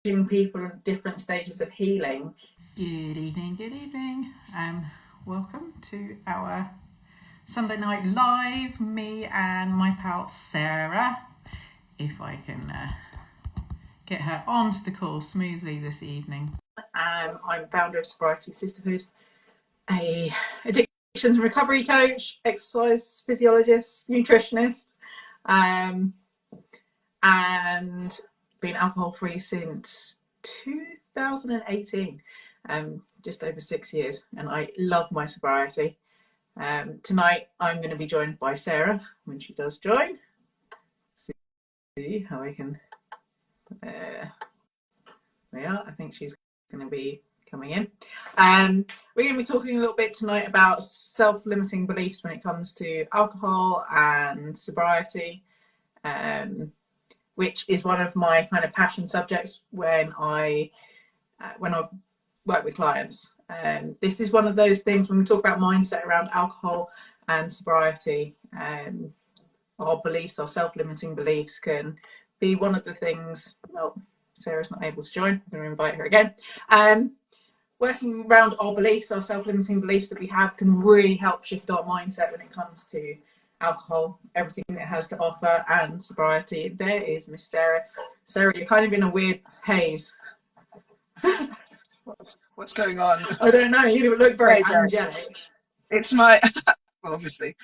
people at different stages of healing. Good evening, good evening, and welcome to our Sunday night live. Me and my pal Sarah, if I can get her onto the call smoothly this evening. I'm founder of Sobriety, Sisterhood, a addiction recovery coach, exercise physiologist, nutritionist, and been alcohol free since 2018, just over 6 years, and I love my sobriety. Tonight I'm going to be joined by Sarah when she does join. See how I can. There we are. I think she's going to be coming in. We're going to be talking a little bit tonight about self-limiting beliefs when it comes to alcohol and sobriety, which is one of my kind of passion subjects when I work with clients. This is one of those things when we talk about mindset around alcohol and sobriety. Our beliefs, our self-limiting beliefs, can be one of the things. Well, Sarah's not able to join. I'm going to invite her again. Working around our beliefs, our self-limiting beliefs that we have, can really help shift our mindset when it comes to alcohol, everything it has to offer, and sobriety. There is Miss Sarah. Sarah, you're kind of in a weird haze. What's going on? I don't know. You look very angelic. It's my, well, obviously.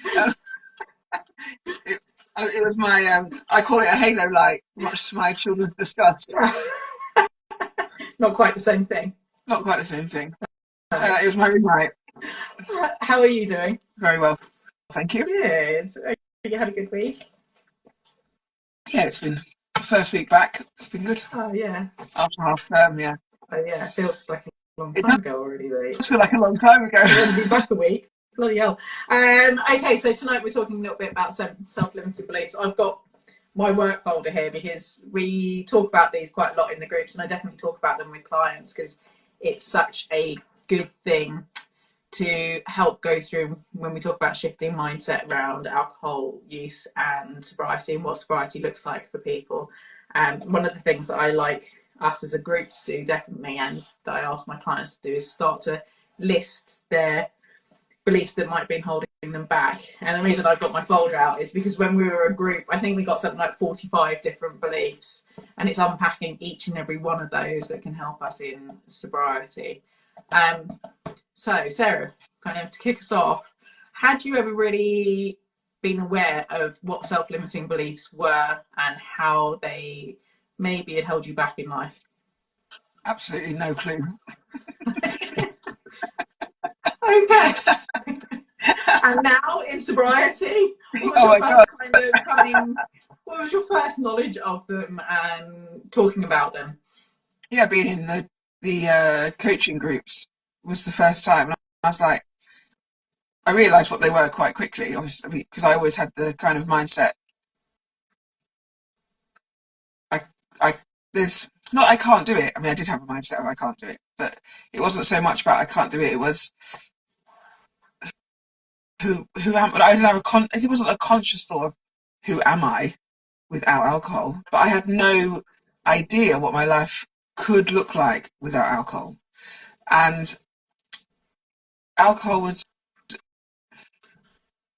It was my, I call it a halo light, much to my children's disgust. Not quite the same thing. Not quite the same thing. It was my ring light. How are you doing? Very well, thank you. Good. You had a good week? Yeah, it's been the first week back. It's been good. Oh, yeah. After half term, yeah. Oh, yeah, it feels like a long time ago already, though. It feels like a long time ago. We'll be back a week. Bloody hell. Okay, so tonight we're talking a little bit about self-limiting beliefs. I've got my work folder here because we talk about these quite a lot in the groups, and I definitely talk about them with clients because it's such a good thing to help go through when we talk about shifting mindset around alcohol use and sobriety and what sobriety looks like for people. And one of the things that I like us as a group to do, definitely, and that I ask my clients to do, is start to list their beliefs that might be holding them back. And the reason I've got my folder out is because when we were a group, I think we got something like 45 different beliefs, and it's unpacking each and every one of those that can help us in sobriety. So Sarah, kind of to kick us off, had you ever really been aware of what self-limiting beliefs were and how they maybe had held you back in life? Absolutely no clue. Okay. And now in sobriety, what was your first knowledge of them and talking about them? Yeah, being in the coaching groups was the first time. And I was like, I realised what they were quite quickly, obviously, because I always had the kind of mindset. I can't do it. I mean, I did have a mindset of I can't do it, but it wasn't so much about I can't do it. It was who am I? Didn't have it wasn't a conscious thought of who am I without alcohol, but I had no idea what my life could look like without alcohol. And alcohol was,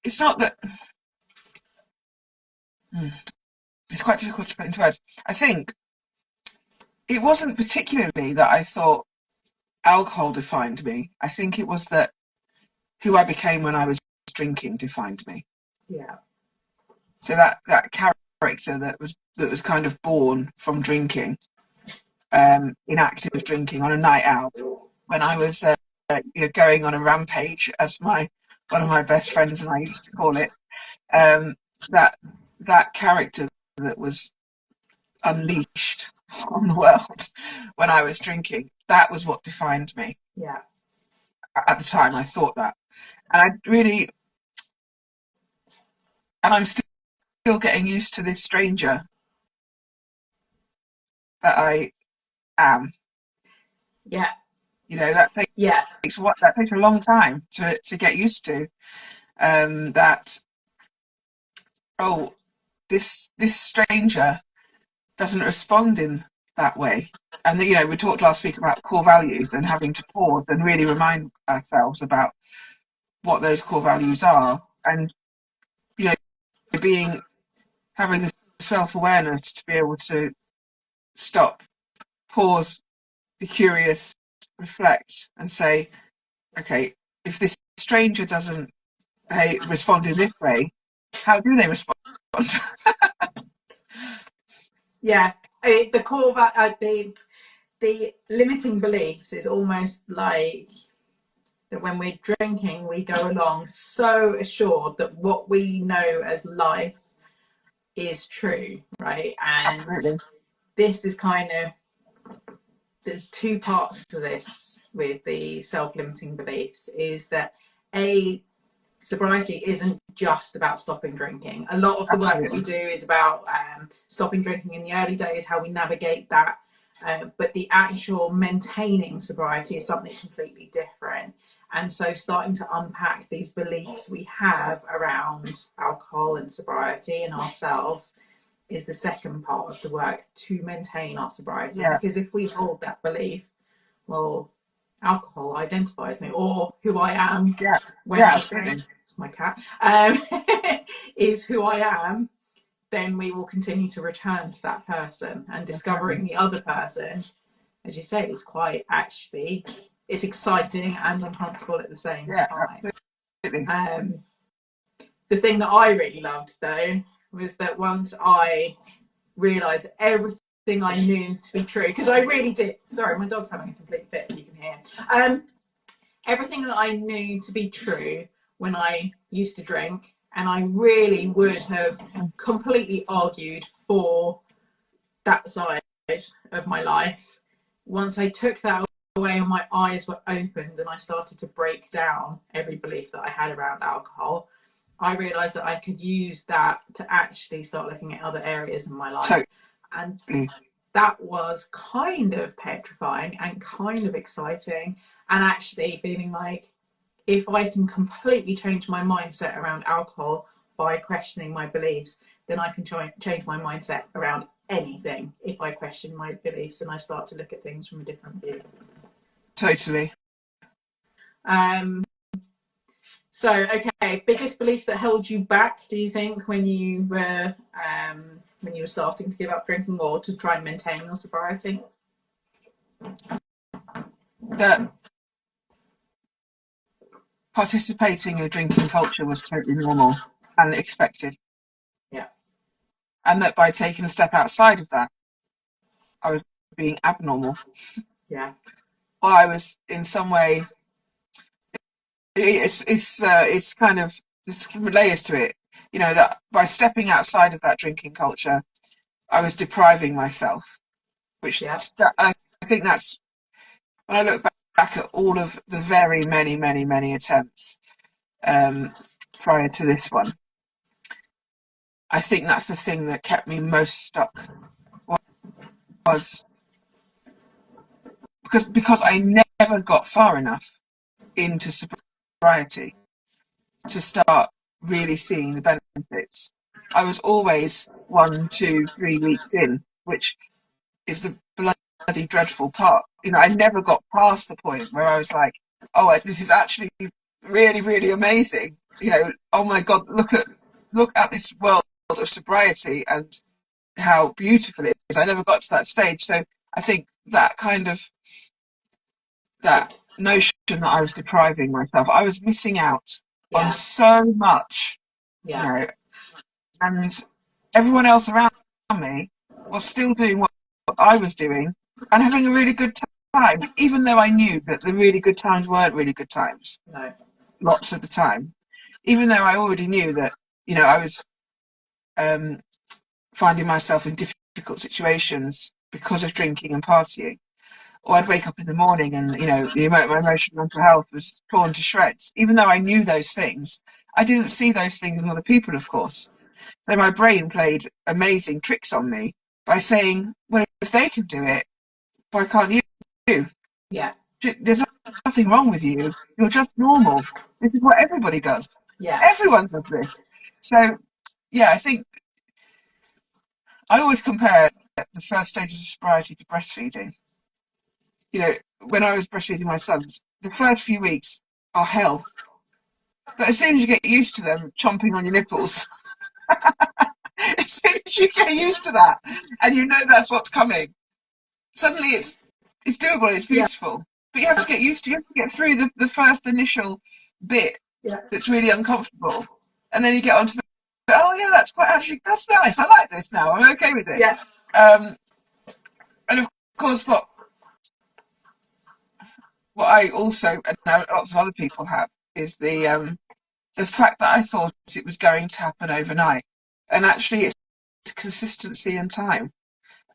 it's not that, it's quite difficult to put into words. I think it wasn't particularly that I thought alcohol defined me. I think it was that who I became when I was drinking defined me. Yeah. So that character that was kind of born from drinking, inactive drinking on a night out, when I was going on a rampage, as one of my best friends and I used to call it, that character that was unleashed on the world when I was drinking, that was what defined me. Yeah. At the time, I thought that, and I'm still getting used to this stranger that I am. Yeah. That takes a long time to get used to. This stranger doesn't respond in that way. And we talked last week about core values and having to pause and really remind ourselves about what those core values are, and having this self-awareness to be able to stop, pause, be curious, reflect, and say, okay, if this stranger doesn't respond in this way, how do they respond? Yeah, the core the limiting beliefs is almost like that when we're drinking, we go along so assured that what we know as life is true, right? And Absolutely. this is kind of, there's two parts to this with the self-limiting beliefs, is that sobriety isn't just about stopping drinking. A lot of the work that we do is about stopping drinking in the early days, how we navigate that. But the actual maintaining sobriety is something completely different. And so starting to unpack these beliefs we have around alcohol and sobriety and ourselves is the second part of the work to maintain our sobriety. Yeah. Because if we hold that belief, well, alcohol identifies me, or who I am when I drink, it's my cat, is who I am, then we will continue to return to that person, and discovering the other person, as you say, is quite actually, it's exciting and uncomfortable at the same time. Absolutely. The thing that I really loved though was that once I realised that everything I knew to be true, because I really did, sorry, my dog's having a complete fit, you can hear, everything that I knew to be true when I used to drink, and I really would have completely argued for that side of my life, once I took that away and my eyes were opened and I started to break down every belief that I had around alcohol, I realised that I could use that to actually start looking at other areas in my life. And that was kind of petrifying and kind of exciting, and actually feeling like if I can completely change my mindset around alcohol by questioning my beliefs, then I can change my mindset around anything if I question my beliefs and I start to look at things from a different view. Totally. So, okay, biggest belief that held you back, do you think, when you were starting to give up drinking or to try and maintain your sobriety? That participating in a drinking culture was totally normal and expected. Yeah. And that by taking a step outside of that, I was being abnormal. Yeah. Or I was in some way, it's kind of, there's layers to it, that by stepping outside of that drinking culture, I was depriving myself, which I think that's, when I look back at all of the very many attempts prior to this one, I think that's the thing that kept me most stuck, was because I never got far enough into sobriety to start really seeing the benefits. I was always 1, 2, 3 weeks in, which is the bloody dreadful part. I never got past the point where I was like, oh, this is actually really amazing. Oh my God, look at this world of sobriety and how beautiful it is. I never got to that stage. So I think that kind of, that notion that I was depriving myself, I was missing out on so much, and everyone else around me was still doing what I was doing and having a really good time, even though I knew that the really good times weren't really good times. No. Lots of the time, even though I already knew that, I was finding myself in difficult situations because of drinking and partying. Or I'd wake up in the morning and, my emotional mental health was torn to shreds. Even though I knew those things, I didn't see those things in other people, of course. So my brain played amazing tricks on me by saying, well, if they can do it, why can't you? Yeah. There's nothing wrong with you. You're just normal. This is what everybody does. Yeah. Everyone does this. So, I think I always compare the first stages of sobriety to breastfeeding. You know, when I was breastfeeding my sons, the first few weeks are hell. But as soon as you get used to them chomping on your nipples, as soon as you get used to that and you know that's what's coming, suddenly it's doable, it's beautiful. But you have to get used to, you have to get through the first initial bit that's really uncomfortable. And then you get onto the, oh yeah, that's nice. I like this now. I'm okay with it. Yeah. And of course, what I also, and now lots of other people have, is the fact that I thought it was going to happen overnight. And actually it's consistency and time.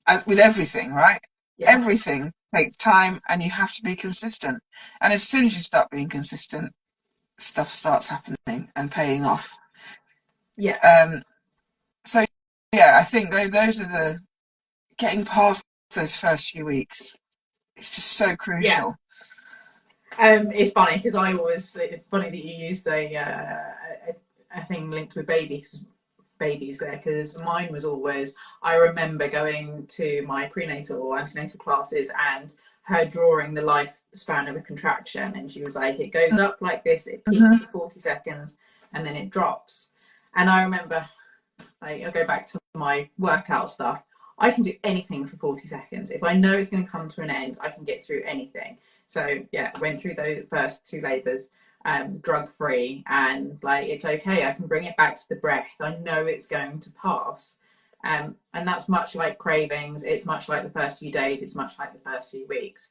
And with everything, right? Yeah. Everything takes time and you have to be consistent. And as soon as you start being consistent, stuff starts happening and paying off. Yeah. So yeah, I think those are the getting past those first few weeks. It's just so crucial. Yeah. It's funny because it's funny that you used a thing linked with babies there, because mine was always, I remember going to my prenatal or antenatal classes and her drawing the lifespan of a contraction, and she was like, it goes up like this, it peaks for 40 seconds and then it drops. And I remember, like, I'll go back to my workout stuff, I can do anything for 40 seconds. If I know it's going to come to an end, I can get through anything. So yeah, went through those first 2 labours drug free, and like, it's okay, I can bring it back to the breath, I know it's going to pass. And that's much like cravings, it's much like the first few days, it's much like the first few weeks.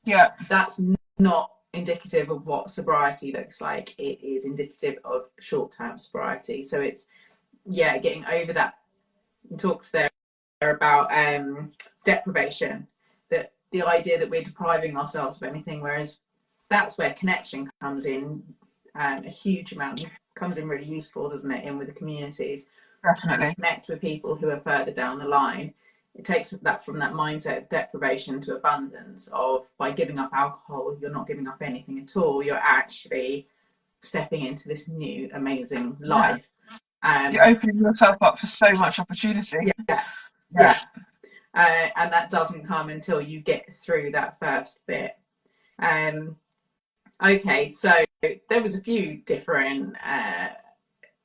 Yeah, that's not indicative of what sobriety looks like. It is indicative of short-term sobriety. So it's getting over that. Talks there about deprivation, that the idea that we're depriving ourselves of anything, whereas that's where connection comes in. A huge amount comes in really useful, doesn't it, in with the communities. Definitely. Connect with people who are further down the line. It takes that from that mindset of deprivation to abundance, of by giving up alcohol, you're not giving up anything at all. You're actually stepping into this new amazing life. You're opening yourself up for so much opportunity. Yeah. And that doesn't come until you get through that first bit. Okay, so there was a few different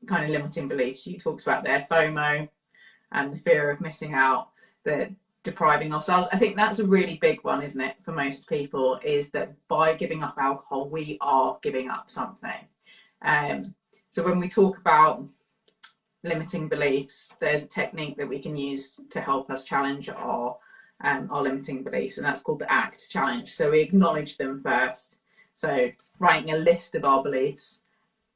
kind of limiting beliefs you talked about there. FOMO and the fear of missing out, the depriving ourselves. I think that's a really big one, isn't it, for most people, is that by giving up alcohol, we are giving up something. So when we talk about limiting beliefs, there's a technique that we can use to help us challenge our limiting beliefs, and that's called the ACT challenge. So we acknowledge them first. So writing a list of our beliefs,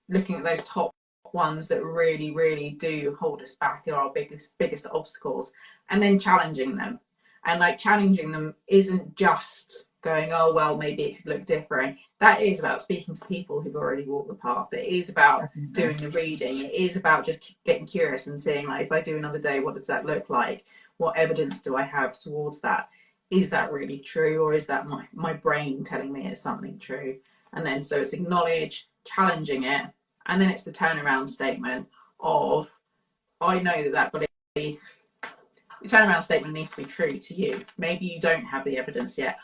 looking at those top ones that really, really do hold us back, are our biggest obstacles, and then challenging them. And like, challenging them isn't just going, oh well, maybe it could look different. That is about speaking to people who've already walked the path. It is about doing the reading. It is about just getting curious and seeing, like, if I do another day, what does that look like? What evidence do I have towards that? Is that really true, or is that my brain telling me it's something true? And then, so it's acknowledge, challenging it, and then it's the turnaround statement of, I know that belief. The turnaround statement needs to be true to you. Maybe you don't have the evidence yet.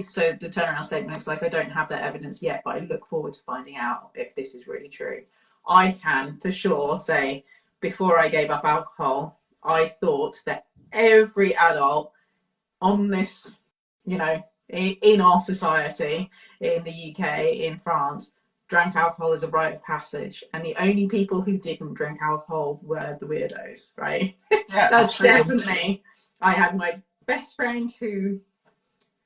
So the turnaround statement looks like, I don't have that evidence yet, but I look forward to finding out if this is really true. I can for sure say, before I gave up alcohol, I thought that every adult on this, in our society, in the UK, in France, drank alcohol as a rite of passage, and the only people who didn't drink alcohol were the weirdos, right? Yeah, that's definitely. I had my best friend who,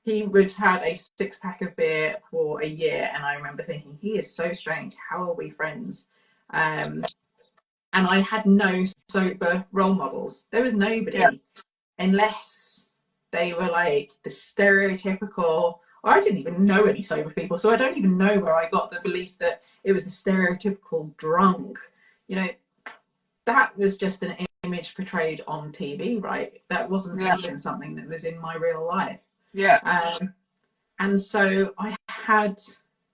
he would have a 6-pack of beer for a year, and I remember thinking, he is so strange, how are we friends? And I had no sober role models. There was nobody, unless they were like the stereotypical, or I didn't even know any sober people, so I don't even know where I got the belief that it was the stereotypical drunk. That was just an image portrayed on TV, right? That wasn't even something that was in my real life. And so I had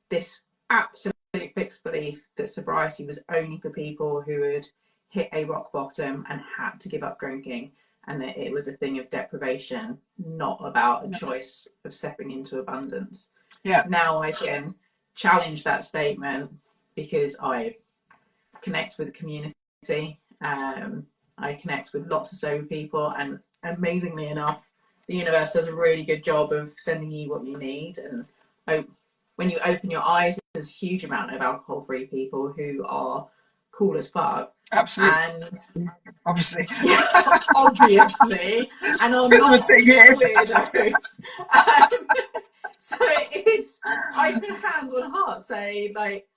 this absolute fixed belief that sobriety was only for people who had hit a rock bottom and had to give up drinking. and that it was a thing of deprivation, not about a choice of stepping into abundance. Yeah. Now I can challenge that statement because I connect with the community. I connect with lots of sober people, and amazingly enough, the universe does a really good job of sending you what you need. And when you open your eyes, there's a huge amount of alcohol-free people who are cool as fuck. Absolutely. And obviously. Yeah, obviously. And are not just weirdos. So it's, I can hand on heart say, like,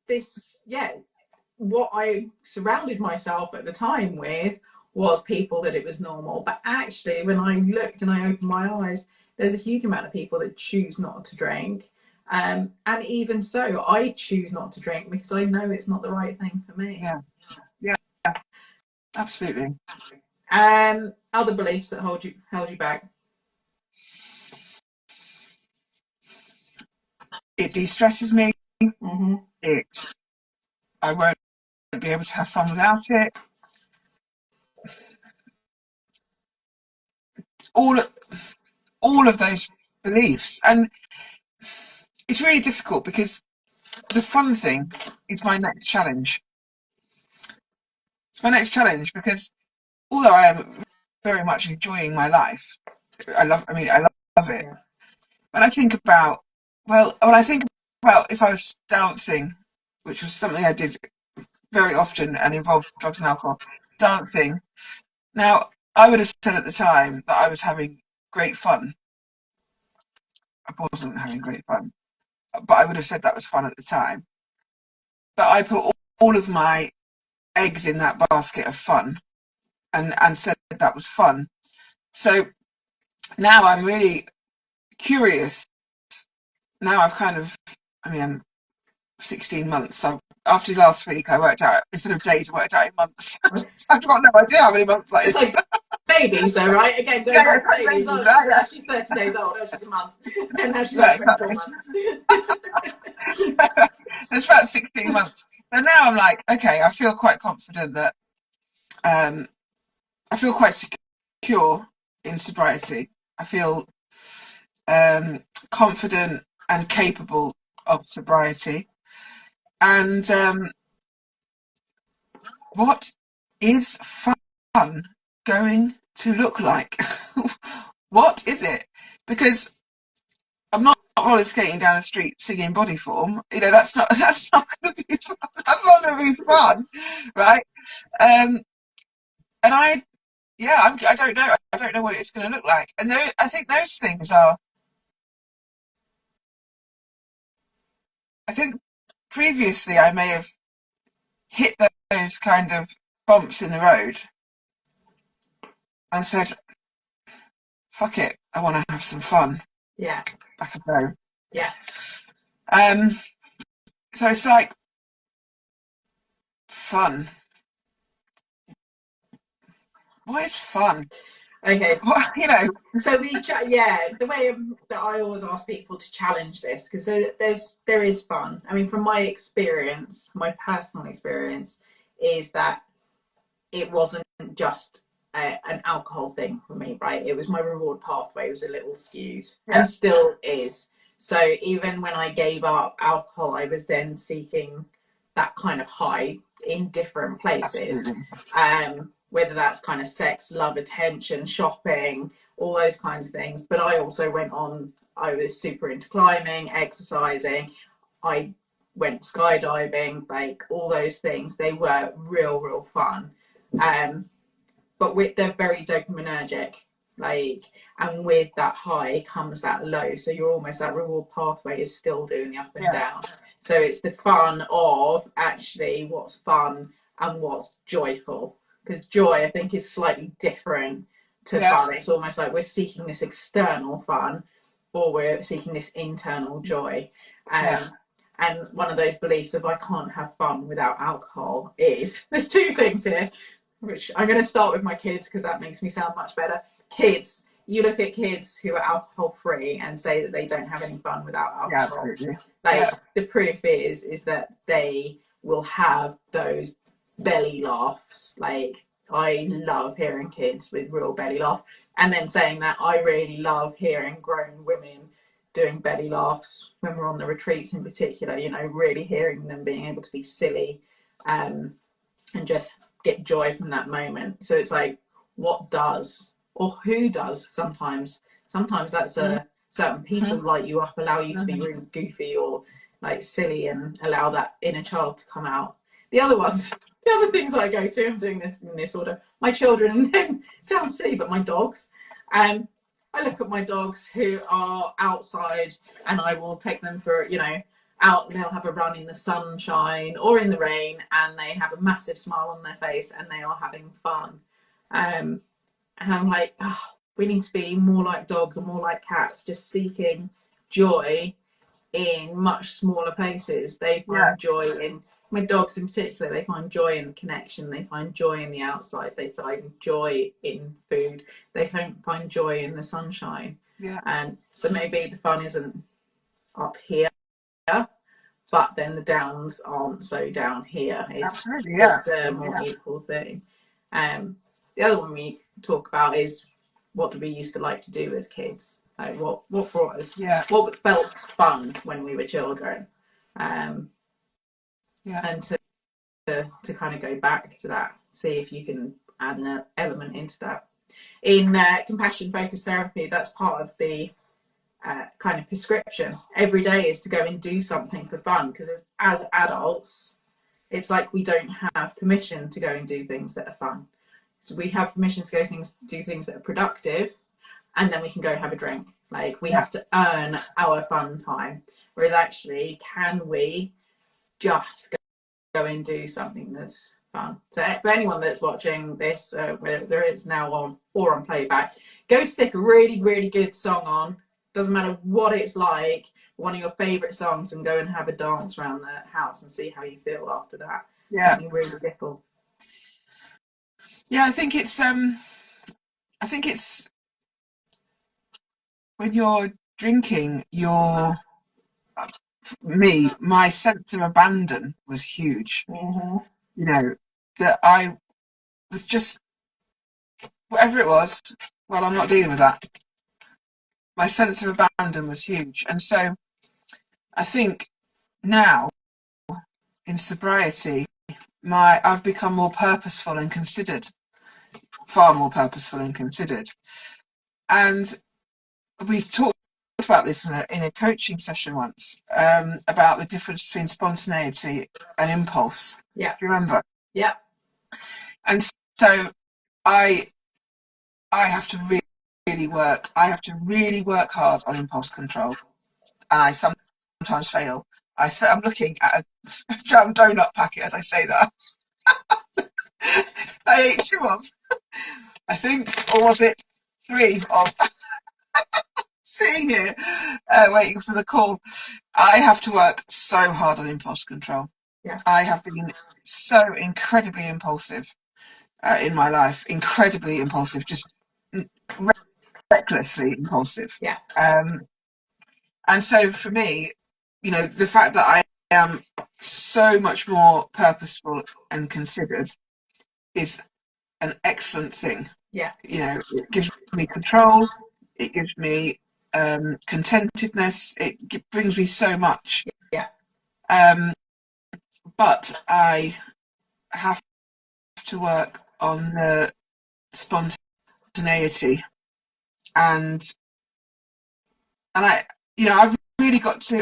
this, yeah, what I surrounded myself at the time with was people that it was normal. But actually, when I looked and I opened my eyes, there's a huge amount of people that choose not to drink. And even so, I choose not to drink because I know it's not the right thing for me. Yeah, absolutely. Other beliefs that held you back? It de-stresses me. Mm-hmm. I won't be able to have fun without it. All of those beliefs, and it's really difficult because the fun thing is my next challenge. It's my next challenge because although I am very much enjoying my life, I love it. Yeah. When I think about, when I think about if I was dancing, which was something I did very often and involved drugs and alcohol, dancing. Now, I would have said at the time that I was having great fun. I wasn't having great fun, but I would have said that was fun at the time. But I put all of my eggs in that basket of fun and said that was fun. So now I'm really curious. Now I'm 16 months. So after last week, I worked out, instead of days, I worked out in months. I've got no idea how many months that is. It's like babies though, right? Again, going back to babies. Oh, right, she's 30 days old. Oh, she's a month. And now she's like 24 months. It's about 16 months. And now I'm like, okay, I feel quite confident that I feel quite secure in sobriety. I feel confident and capable of sobriety. And what is fun going to look like? What is it? Because I'm not roller skating down the street singing Body Form. You know, that's not going to be fun. That's not going to be fun, right? And I don't know. I don't know what it's going to look like. And I think those things are. I think previously I may have hit those kind of bumps in the road and said, "Fuck it, I want to have some fun." Yeah. Back and go. Yeah. So it's like fun. What is fun? Okay. What, you know. So the way that I always ask people to challenge this, because there is fun. I mean, from my experience, my personal experience is that it wasn't just an alcohol thing for me, right? It was my reward pathway was a little skewed, and still is. So even when I gave up alcohol, I was then seeking that kind of high in different places. Whether that's kind of sex, love, attention, shopping, all those kinds of things. But I also I was super into climbing, exercising. I went skydiving, like all those things. They were real fun. But they're very dopaminergic. And with that high comes that low. So you're almost, that reward pathway is still doing the up and down. So it's the fun of actually what's fun and what's joyful. Because joy, I think, is slightly different to fun. It's almost like we're seeking this external fun or we're seeking this internal joy. And one of those beliefs of I can't have fun without alcohol is, there's two things here, which I'm going to start with my kids because that makes me sound much better. Kids, you look at kids who are alcohol free and say that they don't have any fun without alcohol. The proof is that they will have those belly laughs, I love hearing kids with real belly laugh. And then saying that, I really love hearing grown women doing belly laughs when we're on the retreats in particular, you know, really hearing them being able to be silly and just get joy from that moment. So it's like, what does, or who does sometimes that's a certain people light you up, allow you to be really goofy or like silly and allow that inner child to come out. The other things I go to, I'm doing this in this order, my children, and sounds silly, but my dogs. I look at my dogs who are outside and I will take them for, you know, out, they'll have a run in the sunshine or in the rain and they have a massive smile on their face and they are having fun. And I'm like, oh, we need to be more like dogs or more like cats, just seeking joy in much smaller places. They find joy in, my dogs in particular, they find joy in the connection, they find joy in the outside, they find joy in food, they find joy in the sunshine. And so maybe the fun isn't up here, but then the downs aren't so down here. It's a more equal thing. The other one we talk about is, what do we used to like to do as kids? Like what brought us, what felt fun when we were children, and to kind of go back to that, see if you can add an element into that. In compassion focused therapy, that's part of the kind of prescription. Every day is to go and do something for fun, because as adults, it's like we don't have permission to go and do things that are fun. So we have permission to go do things that are productive, and then we can go have a drink. Like we have to earn our fun time. Whereas actually, can we just go and do something that's fun? So for anyone that's watching this, whether it's now on or on playback, go stick a really, really good song on. Doesn't matter what it's like, one of your favourite songs, and go and have a dance around the house and see how you feel after that. Something really little. Yeah, I think it's when you're drinking, my sense of abandon was huge. You know, that I was just, whatever it was, well, I'm not dealing with that. My sense of abandon was huge. And so I think now in sobriety, I've become more purposeful and considered, far more purposeful and considered. And we talked about this in a coaching session once, about the difference between spontaneity and impulse. Yeah. Do you remember? Yeah. And so I have to really work. I have to really work hard on impulse control, and I sometimes fail. I'm looking at a jam donut packet as I say that. I ate 2 of, I think, or was it 3 of? Sitting here, waiting for the call. I have to work so hard on impulse control. Yeah. I have been so incredibly impulsive in my life, incredibly impulsive, just recklessly impulsive. Yeah. And so for me, you know, the fact that I am so much more purposeful and considered is an excellent thing. Yeah. You know, it gives me control. It gives me contentedness. It brings me so much. Yeah. But I have to work on the spontaneity, and I, you know, I've really got to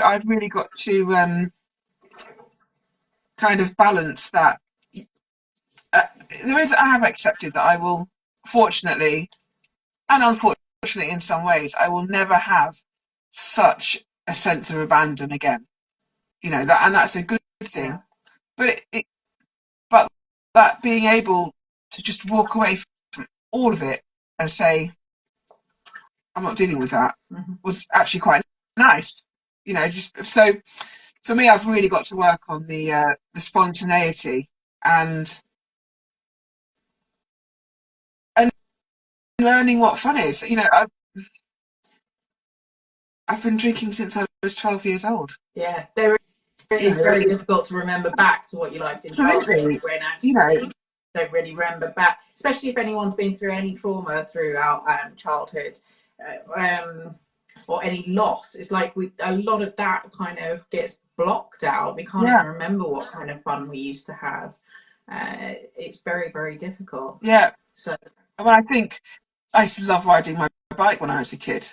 kind of balance that. I have accepted that I will, fortunately and unfortunately in some ways, I will never have such a sense of abandon again. You know, and that's a good thing. But but that being able to just walk away from all of it and say, I'm not dealing with that, was actually quite nice. You know, just so for me, I've really got to work on the spontaneity and learning what fun is. You know, I've been drinking since I was 12 years old. Yeah, it's very difficult to remember back to what you liked in childhood when actually don't really remember back, especially if anyone's been through any trauma throughout childhood, or any loss. It's like a lot of that kind of gets blocked out. We can't even remember what kind of fun we used to have. It's very, very difficult. Yeah. So, well, I think I used to love riding my bike when I was a kid.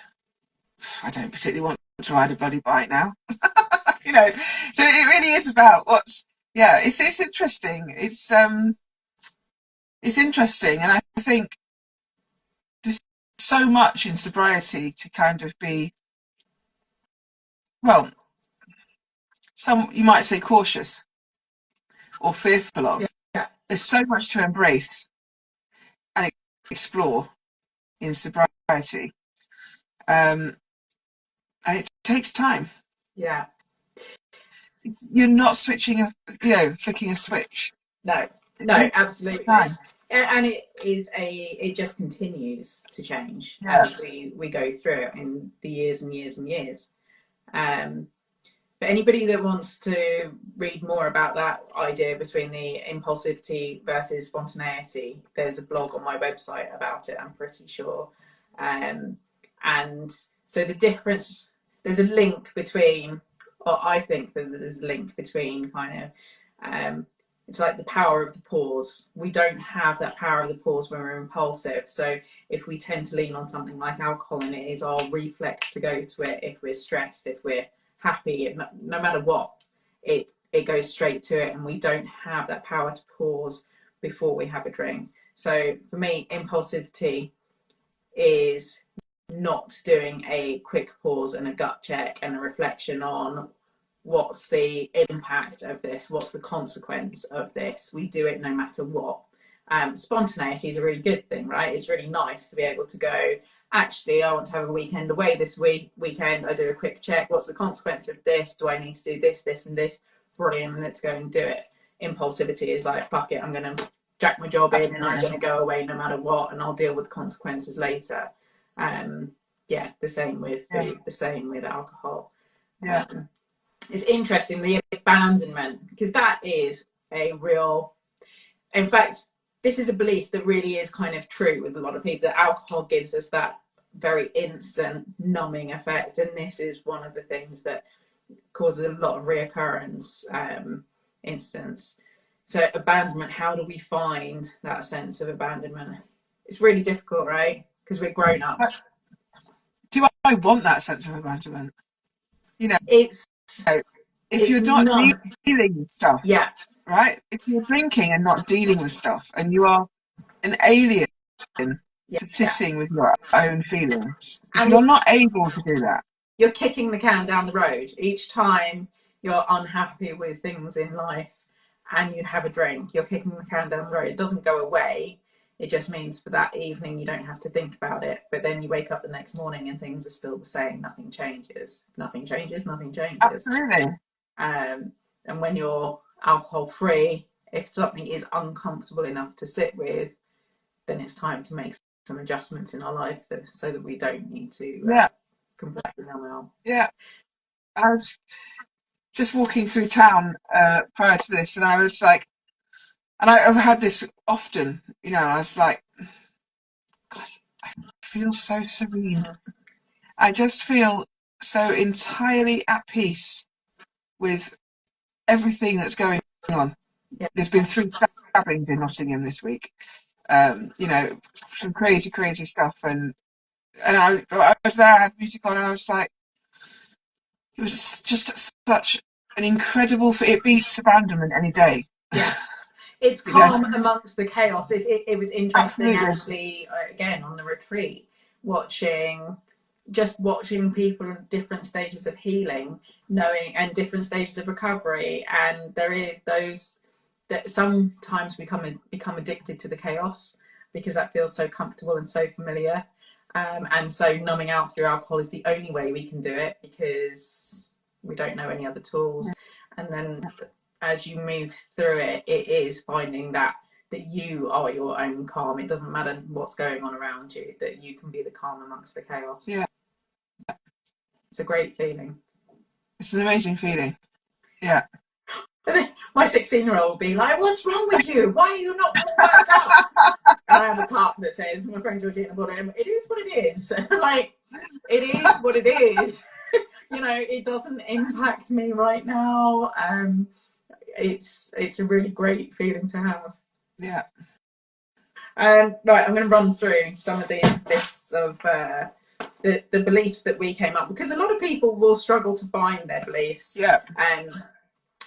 I don't particularly want to ride a bloody bike now. You know, so it really is about it's interesting. It's interesting, and I think there's so much in sobriety to kind of be, well, some you might say cautious or fearful of. yeah. There's so much to embrace and explore in sobriety, and it takes time. Yeah. You're not switching flicking a switch. No, absolutely. And it just continues to change as we go through it in the years and years and years. For anybody that wants to read more about that idea between the impulsivity versus spontaneity, there's a blog on my website about it, I'm pretty sure. And so the difference, there's a link between, or I think that there's a link between kind of, it's like the power of the pause. We don't have that power of the pause when we're impulsive. So if we tend to lean on something like alcohol, and it is our reflex to go to it if we're stressed, if we're happy, no matter what, it goes straight to it, and we don't have that power to pause before we have a drink. So for me, impulsivity is not doing a quick pause and a gut check and a reflection on what's the impact of this, what's the consequence of this. We do it no matter what. Spontaneity is a really good thing, right? It's really nice to be able to go, actually, I want to have a weekend away this weekend. I do a quick check. What's the consequence of this? Do I need to do this, this, and this? Brilliant. Let's go and do it. Impulsivity is like, fuck it, I'm going to jack my job in and I'm going to go away no matter what, and I'll deal with the consequences later. The same with food, the same with alcohol. It's interesting, the abandonment, because that is a real, in fact, this is a belief that really is kind of true with a lot of people, that alcohol gives us that very instant numbing effect, and this is one of the things that causes a lot of reoccurrence instance. So abandonment, how do we find that sense of abandonment? It's really difficult, right? Because we're grown-ups. Do I want that sense of abandonment? You know, if you're not dealing with stuff, right? If you're drinking and not dealing with stuff, and you are an alien to sitting with your own feelings, if you're not able to do that, you're kicking the can down the road. Each time you're unhappy with things in life and you have a drink, you're kicking the can down the road. It doesn't go away. It just means for that evening you don't have to think about it. But then you wake up the next morning and things are still the same. Nothing changes. Nothing changes. Nothing changes. Absolutely. And when you're alcohol free, if something is uncomfortable enough to sit with, then it's time to make some adjustments in our life so that we don't need to completely numb out. Yeah. I was just walking through town prior to this, and I was like, and I've had this often, I was like, God, I feel so serene. I just feel so entirely at peace with everything that's going on. There's been 3 stabbings in Nottingham this week. Some crazy stuff, and I was there, I had music on, and I was like, it was just such an incredible, it beats abandonment any day. Yeah. It's calm amongst the chaos. It was interesting, actually, again, on the retreat, watching people in different stages of healing, and different stages of recovery. And there is those that sometimes become addicted to the chaos because that feels so comfortable and so familiar. And so numbing out through alcohol is the only way we can do it because we don't know any other tools. And then as you move through it, it is finding that you are your own calm. It doesn't matter what's going on around you, that you can be the calm amongst the chaos. Yeah. It's a great feeling. It's an amazing feeling. Yeah. My 16-year-old will be like, "What's wrong with you? Why are you not more worked up?" And I have a cup that says, "My friend Georgina bought it. It is what it is." Like, it is what it is. You know, it doesn't impact me right now. It's a really great feeling to have. Yeah. Right, I'm going to run through some of these lists of the beliefs that we came up, because a lot of people will struggle to find their beliefs. Yeah.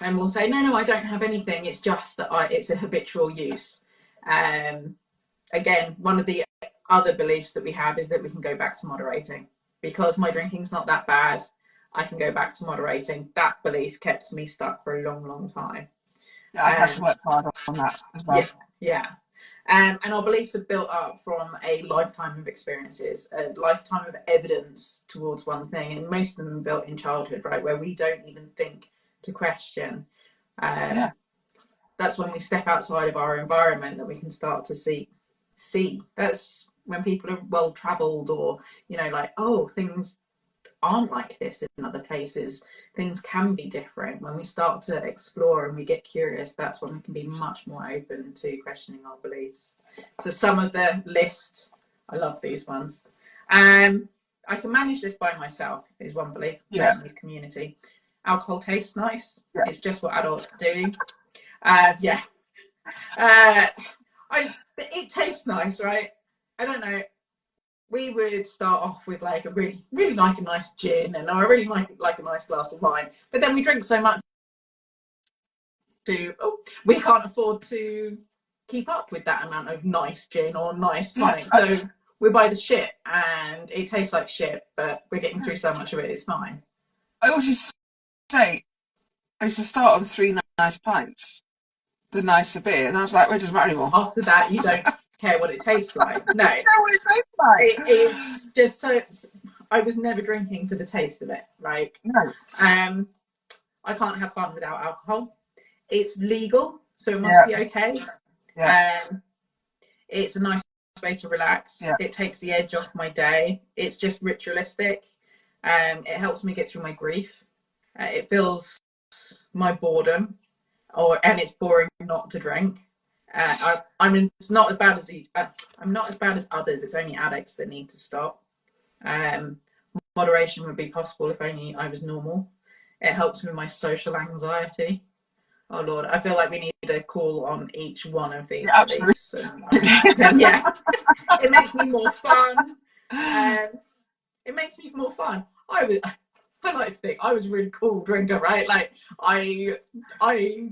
And will say, no, I don't have anything. It's just that it's a habitual use. Again, one of the other beliefs that we have is that we can go back to moderating. Because my drinking's not that bad, I can go back to moderating. That belief kept me stuck for a long, long time. Yeah, I've had to work hard on that as well. Yeah. And our beliefs are built up from a lifetime of experiences, a lifetime of evidence towards one thing, and most of them are built in childhood, right, where we don't even think to question. That's when we step outside of our environment that we can start to see. That's when people are well traveled, or, you know, like, oh, things aren't like this in other places, things can be different. When we start to explore and we get curious, that's when we can be much more open to questioning our beliefs. So some of the list, I love these ones. I can manage this by myself is one belief. Don't need community. Alcohol tastes nice. It's just what adults do. It tastes nice, right? I don't know. We would start off with like a really like a nice gin, and I really like a nice glass of wine. But then we drink so much we can't afford to keep up with that amount of nice gin or nice wine. So we buy the shit, and it tastes like shit, but we're getting through so much of it, it's fine. I always used to say, I used to start on 3 nice pints, the nicer beer, and I was like, well, it doesn't matter anymore. After that, you don't care what it tastes like. No, I don't know what it tastes like. It's just so. I was never drinking for the taste of it, right? No. I can't have fun without alcohol. It's legal, so it must be okay. It's a nice way to relax. It takes the edge off my day. It's just ritualistic. It helps me get through my grief. It fills my boredom, and it's boring not to drink. It's not as bad as I'm not as bad as others. It's only addicts that need to stop. Moderation would be possible if only I was normal. It helps with my social anxiety. Oh Lord, I feel like we need a call on each one of these beliefs. It makes me more fun. It makes me more fun. I like to think I was a really cool drinker, right? Like I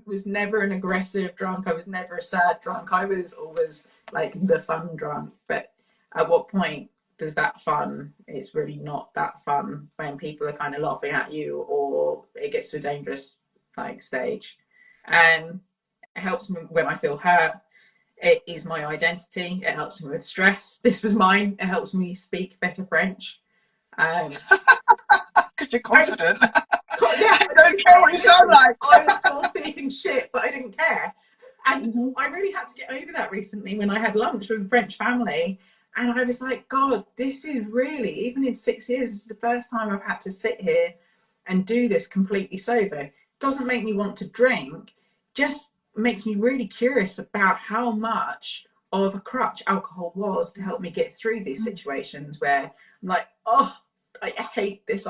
was never an aggressive drunk. I was never a sad drunk. I was always like the fun drunk. But at what point does that fun, it's really not that fun when people are kind of laughing at you, or it gets to a dangerous like stage. It helps me when I feel hurt. It is my identity. It helps me with stress. This was mine. It helps me speak better French. Because you're confident. I don't care what you sound like. I was still speaking shit, but I didn't care. And I really had to get over that recently when I had lunch with a French family. And I was like, God, this is really, even in 6 years, this is the first time I've had to sit here and do this completely sober. It doesn't make me want to drink, just makes me really curious about how much of a crutch alcohol was to help me get through these situations where I'm like, oh, I hate this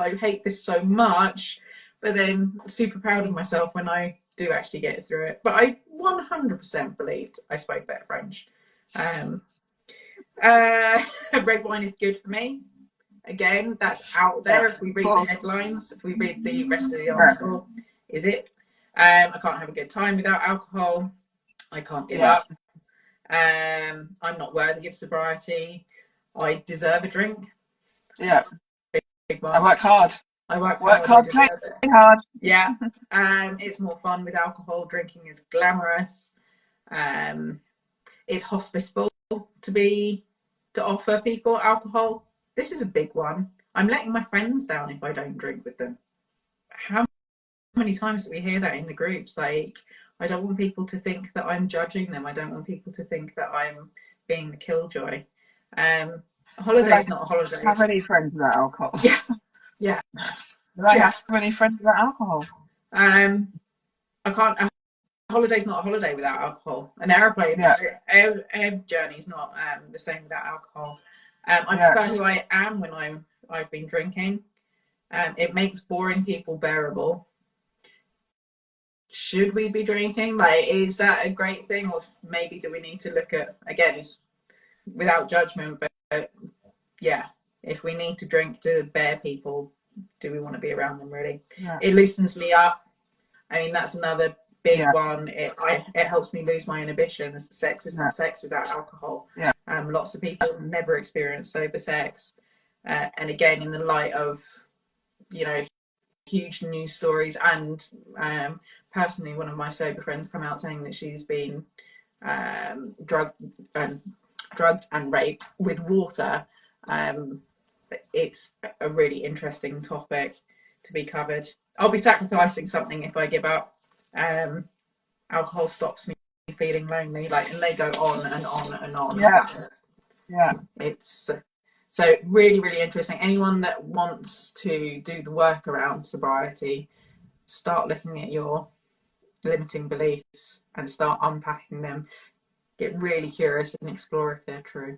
so much, but then super proud of myself when I do actually get through it. But I 100% believed I spoke better French. Red wine is good for me. Again, that's out there. If we read the headlines, if we read the rest of the article, is it? I can't have a good time without alcohol. I can't give up. I'm not worthy of sobriety. I deserve a drink. Yeah. I work hard. I work hard, play hard. Yeah. It's more fun with alcohol. Drinking is glamorous. It's hospitable to offer people alcohol. This is a big one. I'm letting my friends down if I don't drink with them. How many times do we hear that in the groups? Like, I don't want people to think that I'm judging them. I don't want people to think that I'm being the killjoy. Holiday's not a holiday. Do you have any friends without alcohol? Yeah. Do I have any friends without alcohol? I can't holiday's not a holiday without alcohol. An airplane, air journey's not the same without alcohol. I prefer who I am when I've been drinking. It makes boring people bearable. Should we be drinking? Like, is that a great thing, or maybe do we need to look at, again, it's without judgment, but yeah, if we need to drink to bear people, do we want to be around them really? It loosens me up. I mean, that's another big one. It helps me lose my inhibitions. Sex is not sex without alcohol. Lots of people never experience sober sex, and again, in the light of, you know, huge news stories, and personally, one of my sober friends come out saying that she's been drugged and raped with water. It's a really interesting topic to be covered. I'll be sacrificing something if I give up. Alcohol stops me feeling lonely, like, and they go on and on and on. It's so really, really interesting. Anyone that wants to do the work around sobriety, start looking at your limiting beliefs and start unpacking them. Get really curious and explore if they're true.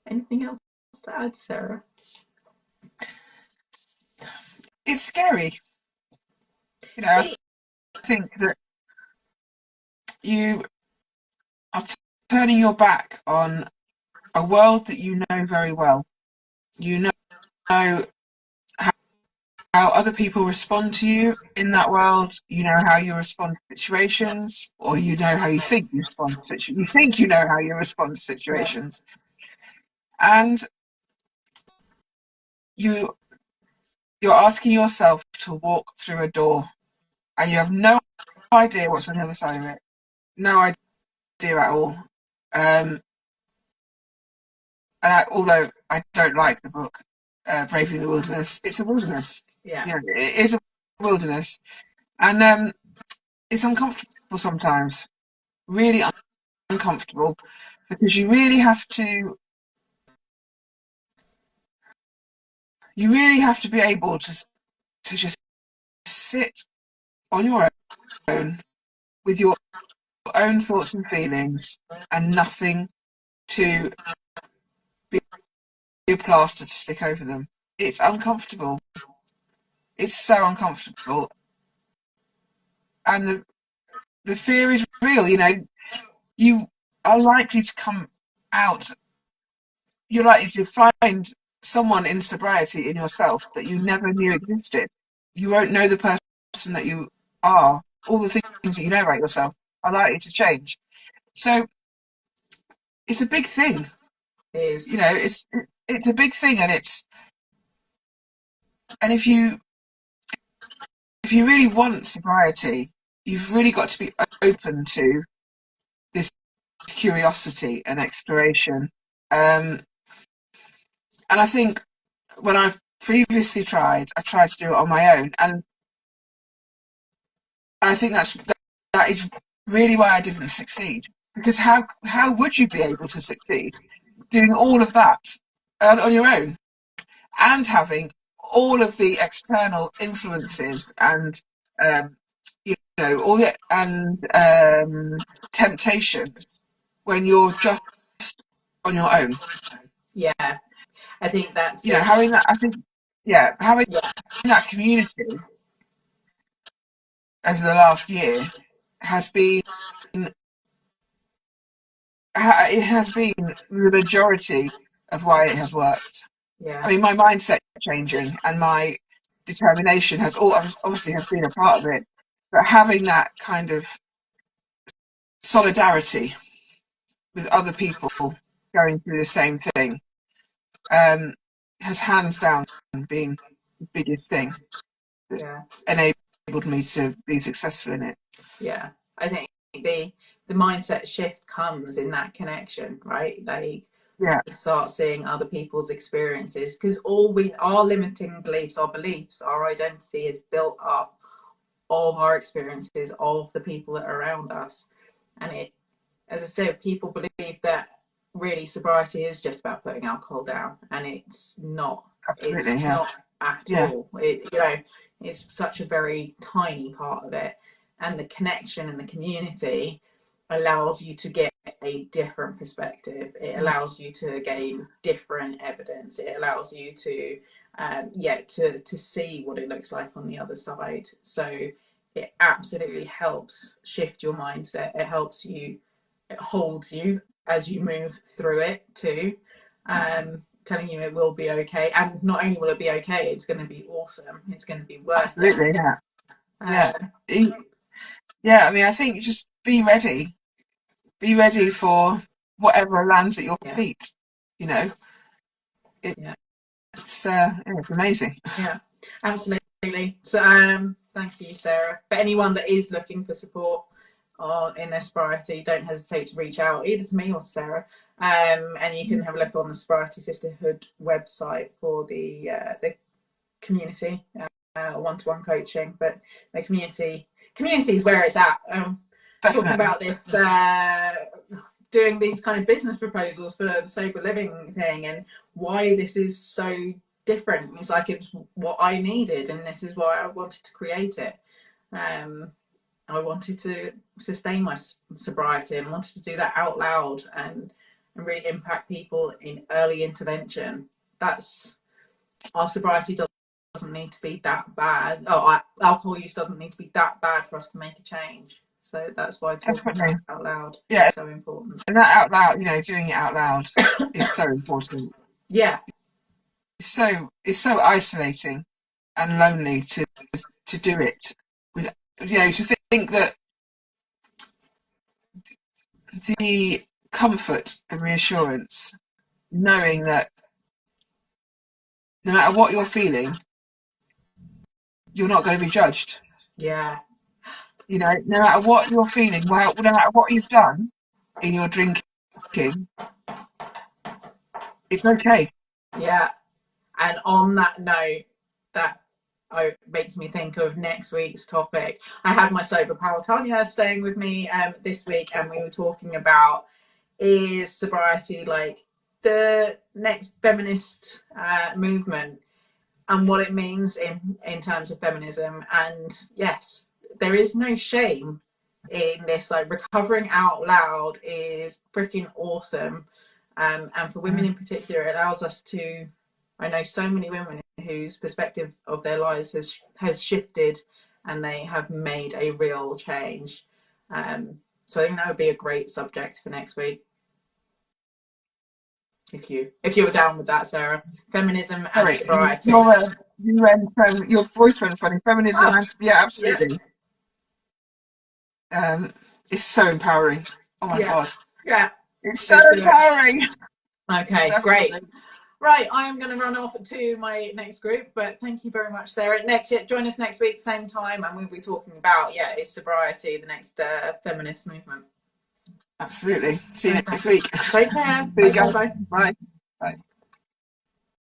Anything else to add, Sarah? It's scary. You know, I think that you are turning your back on a world that you know very well. You know how other people respond to you in that world. You know how you respond to situations, or you know how you think you respond to situations. You think you know how you respond to situations. And you're asking yourself to walk through a door, and you have no idea what's on the other side of it. No idea at all. Although I don't like the book, Braving the Wilderness, it's a wilderness. Yeah, it is a wilderness, and it's uncomfortable sometimes, really uncomfortable, because you really have to be able to just sit on your own with your own thoughts and feelings, and nothing to be a plaster to stick over them. It's uncomfortable. It's so uncomfortable, and the fear is real. You know, you are likely to come out. You're likely to find someone in sobriety in yourself that you never knew existed. You won't know the person that you are. All the things that you know about yourself are likely to change. So it's a big thing. it is. You know, it's a big thing, and if you really want sobriety, you've really got to be open to this curiosity and exploration. And I think when I've previously tried, I tried to do it on my own, and I think that is really why I didn't succeed. Because how would you be able to succeed doing all of that on your own, and having all of the external influences and you know, all the temptations, when you're just on your own? Yeah, I think that's, you know, having that. I think, having that community over the last year has been the majority of why it has worked. I mean, my mindset changing and my determination has obviously been a part of it, but having that kind of solidarity with other people going through the same thing has hands down been the biggest thing that enabled me to be successful in it. Yeah, I think the mindset shift comes in that connection, right? Like, start seeing other people's experiences, because our limiting beliefs, our identity is built up of our experiences of the people that are around us. And it, as I said, people believe that really sobriety is just about putting alcohol down, and it's not. Absolutely, it's not at all. You know, it's such a very tiny part of it. and the connection and the community allows you to get a different perspective. It allows you to gain different evidence. It allows you to to see what it looks like on the other side. So it absolutely helps shift your mindset. It helps you, it holds you as you move through it too, telling you it will be okay. And not only will it be okay, it's going to be awesome. It's going to be worth Absolutely, it. Yeah. I mean, I think just be ready. Be ready for whatever lands at your feet. You know, it's amazing. Yeah, absolutely. So thank you, Sarah. For anyone that is looking for support in their sobriety, don't hesitate to reach out either to me or to Sarah. And you can have a look on the Sobriety Sisterhood website for the community, one-to-one coaching. But the community is where it's at. Talking about this, doing these kind of business proposals for the sober living thing, and why this is so different. It's like it's what I needed, and this is why I wanted to create it. I wanted to sustain my sobriety and wanted to do that out loud and really impact people in early intervention. That's our sobriety doesn't need to be that bad. Alcohol use doesn't need to be that bad for us to make a change. So that's why talking out loud is so important. And that out loud, doing it out loud is so important. Yeah. It's so isolating and lonely to do it with, to think that the comfort and reassurance, knowing that no matter what you're feeling, you're not going to be judged. Yeah. No matter what you're feeling, no matter what you've done in your drinking, it's okay. Yeah. And on that note, that makes me think of next week's topic. I had my sober pal Tanya staying with me this week, and we were talking about, is sobriety like the next feminist movement, and what it means in terms of feminism. And yes, there is no shame in this. Like, recovering out loud is freaking awesome. And for women in particular, it allows us to, I know so many women whose perspective of their lives has shifted, and they have made a real change. So I think that would be a great subject for next week. If you were down with that, Sarah. Feminism and sobriety. Your voice went funny. Feminism and absolutely. Yeah. It's so empowering. Oh my god. Yeah. It's so empowering. Okay, definitely. Great. Right, I am going to run off to my next group, but thank you very much, Sarah. Join us next week, same time, and we'll be talking about, is sobriety the next feminist movement. Absolutely. See you next week. Take care. Bye. Bye. Bye.